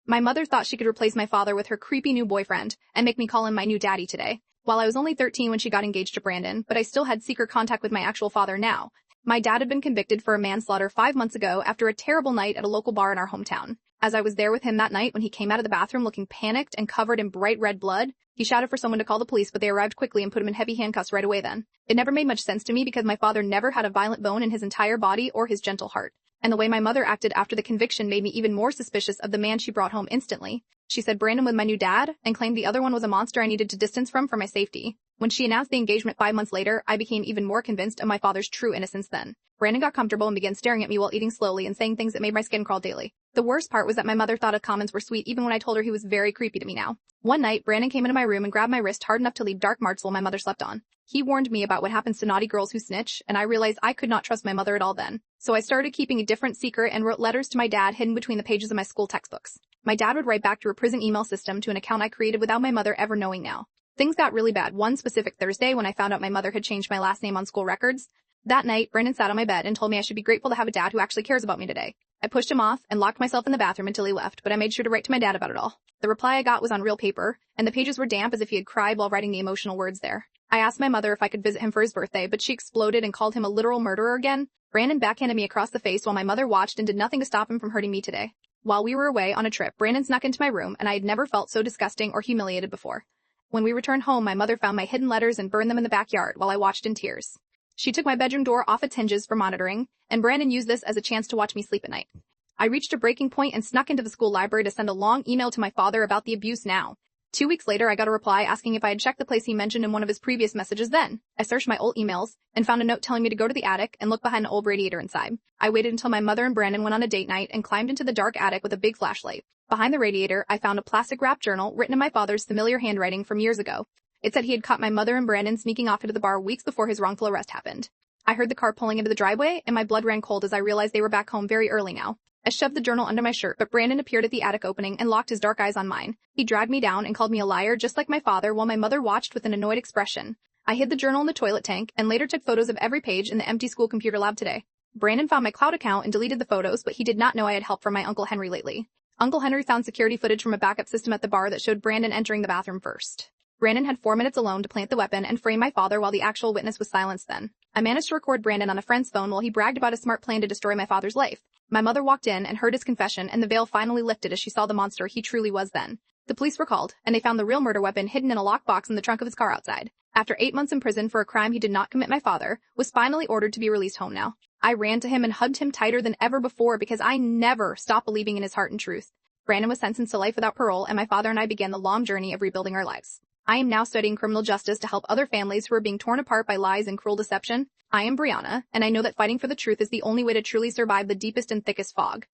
My mother thought she could replace my father with her creepy new boyfriend and make me call him my new daddy today. While I was only 13 when she got engaged to Brandon, but I still had secret contact with my actual father now. My dad had been convicted for a manslaughter 5 months ago after a terrible night at a local bar in our hometown. As I was there with him that night when he came out of the bathroom looking panicked and covered in bright red blood, he shouted for someone to call the police, but they arrived quickly and put him in heavy handcuffs right away then. It never made much sense to me because my father never had a violent bone in his entire body or his gentle heart. And the way my mother acted after the conviction made me even more suspicious of the man she brought home instantly. She said Brandon was my new dad and claimed the other one was a monster I needed to distance from for my safety. When she announced the engagement 5 months later, I became even more convinced of my father's true innocence then. Brandon got comfortable and began staring at me while eating slowly and saying things that made my skin crawl daily. The worst part was that my mother thought his comments were sweet even when I told her he was very creepy to me now. One night, Brandon came into my room and grabbed my wrist hard enough to leave dark marks while my mother slept on. He warned me about what happens to naughty girls who snitch, and I realized I could not trust my mother at all then. So I started keeping a different secret and wrote letters to my dad hidden between the pages of my school textbooks. My dad would write back through a prison email system to an account I created without my mother ever knowing now. Things got really bad one specific Thursday when I found out my mother had changed my last name on school records. That night, Brandon sat on my bed and told me I should be grateful to have a dad who actually cares about me today. I pushed him off and locked myself in the bathroom until he left, but I made sure to write to my dad about it all. The reply I got was on real paper, and the pages were damp as if he had cried while writing the emotional words there. I asked my mother if I could visit him for his birthday, but she exploded and called him a literal murderer again. Brandon backhanded me across the face while my mother watched and did nothing to stop him from hurting me today. While we were away on a trip, Brandon snuck into my room, and I had never felt so disgusting or humiliated before. When we returned home, my mother found my hidden letters and burned them in the backyard while I watched in tears. She took my bedroom door off its hinges for monitoring, and Brandon used this as a chance to watch me sleep at night. I reached a breaking point and snuck into the school library to send a long email to my father about the abuse now. 2 weeks later, I got a reply asking if I had checked the place he mentioned in one of his previous messages then. I searched my old emails and found a note telling me to go to the attic and look behind an old radiator inside. I waited until my mother and Brandon went on a date night and climbed into the dark attic with a big flashlight. Behind the radiator, I found a plastic-wrapped journal written in my father's familiar handwriting from years ago. It said he had caught my mother and Brandon sneaking off into the bar weeks before his wrongful arrest happened. I heard the car pulling into the driveway, and my blood ran cold as I realized they were back home very early now. I shoved the journal under my shirt, but Brandon appeared at the attic opening and locked his dark eyes on mine. He dragged me down and called me a liar just like my father while my mother watched with an annoyed expression. I hid the journal in the toilet tank and later took photos of every page in the empty school computer lab today. Brandon found my cloud account and deleted the photos, but he did not know I had help from my Uncle Henry lately. Uncle Henry found security footage from a backup system at the bar that showed Brandon entering the bathroom first. Brandon had 4 minutes alone to plant the weapon and frame my father while the actual witness was silenced then. I managed to record Brandon on a friend's phone while he bragged about a smart plan to destroy my father's life. My mother walked in and heard his confession, and the veil finally lifted as she saw the monster he truly was then. The police were called, and they found the real murder weapon hidden in a lockbox in the trunk of his car outside. After 8 months in prison for a crime he did not commit, my father was finally ordered to be released home now. I ran to him and hugged him tighter than ever before because I never stopped believing in his heart and truth. Brandon was sentenced to life without parole, and my father and I began the long journey of rebuilding our lives. I am now studying criminal justice to help other families who are being torn apart by lies and cruel deception. I am Brianna, and I know that fighting for the truth is the only way to truly survive the deepest and thickest fog.